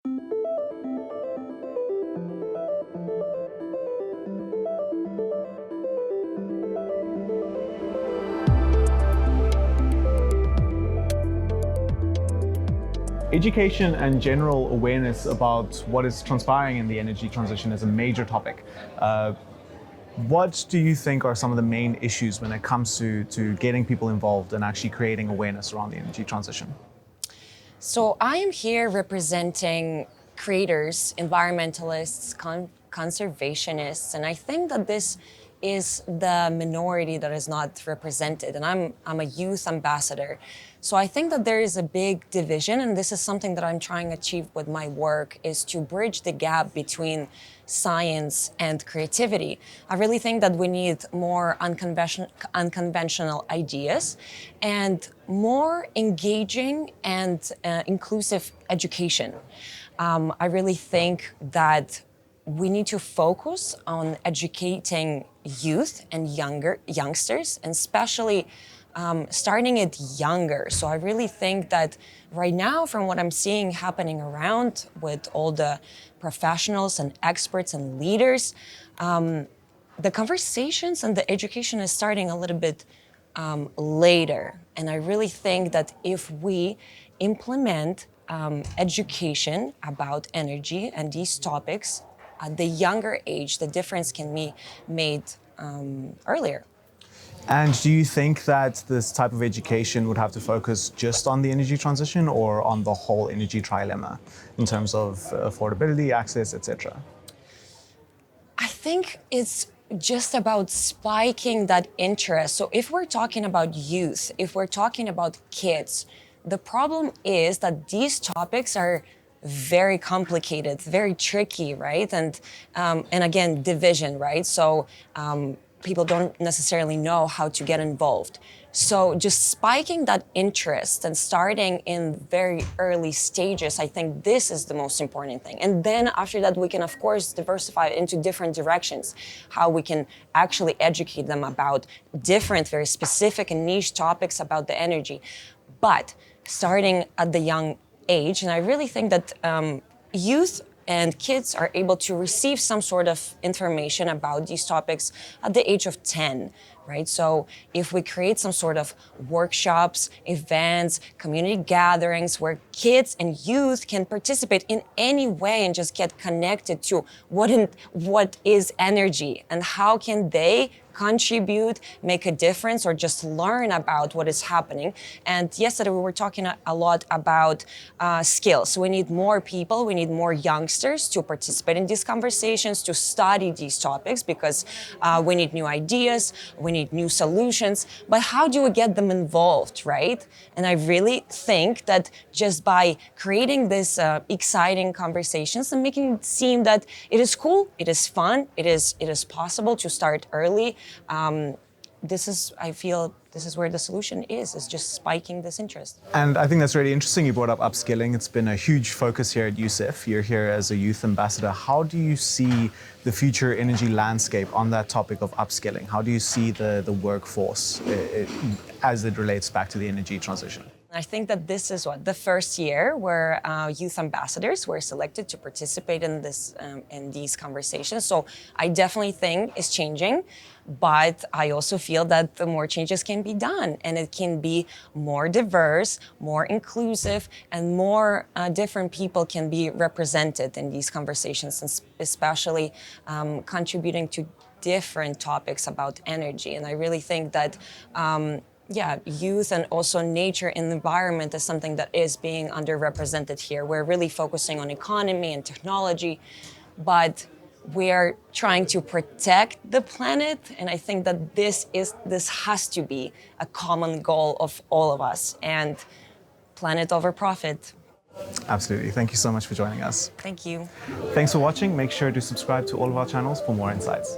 Education and general awareness about what is transpiring in the energy transition is a major topic. What do you think are some of the main issues when it comes to getting people involved and actually creating awareness around the energy transition? So I am here representing creators, environmentalists, conservationists, and I think that this is the minority that is not represented. And I'm a youth ambassador. So I think that there is a big division, and this is something that I'm trying to achieve with my work, is to bridge the gap between science and creativity. I really think that we need more unconventional ideas and more engaging and inclusive education. I really think that we need to focus on educating youth and youngsters, and especially starting it younger. So I really think that right now, from what I'm seeing happening around with all the professionals and experts and leaders, the conversations and the education is starting a little bit later. And I really think that if we implement education about energy and these topics at the younger age, the difference can be made earlier. And do you think that this type of education would have to focus just on the energy transition or on the whole energy trilemma in terms of affordability, access, etc.? I think it's just about spiking that interest. So if we're talking about youth, if we're talking about kids, the problem is that these topics are very complicated, very tricky, right? And again, division, right? So people don't necessarily know how to get involved. So just spiking that interest and starting in very early stages, I think this is the most important thing. And then after that, we can, of course, diversify into different directions, how we can actually educate them about different, very specific and niche topics about the energy. But starting at the young age, and I really think that youth and kids are able to receive some sort of information about these topics at the age of 10, right? So if we create some sort of workshops, events, community gatherings where kids and youth can participate in any way and just get connected to what is energy and how can they contribute, make a difference, or just learn about what is happening. And yesterday we were talking a lot about skills. So we need more people, we need more youngsters to participate in these conversations, to study these topics, because we need new ideas, we need new solutions. But how do we get them involved, right? And I really think that just by creating this exciting conversations and making it seem that it is cool, it is fun, it is possible to start early, I feel this is where the solution is just spiking this interest. And I think that's really interesting. You brought up upskilling. It's been a huge focus here at EUSEW. You're here as a youth ambassador. How do you see the future energy landscape on that topic of upskilling? How do you see the workforce as it relates back to the energy transition? I think that this is the first year where youth ambassadors were selected to participate in these conversations. So I definitely think it's changing, but I also feel that the more changes can be done, and it can be more diverse, more inclusive, and more different people can be represented in these conversations, and especially contributing to different topics about energy. And I really think that youth and also nature and environment is something that is being underrepresented here. We're really focusing on economy and technology, but we are trying to protect the planet. And I think that this has to be a common goal of all of us, and planet over profit. Absolutely. Thank you so much for joining us. Thank you. Thanks for watching. Make sure to subscribe to all of our channels for more insights.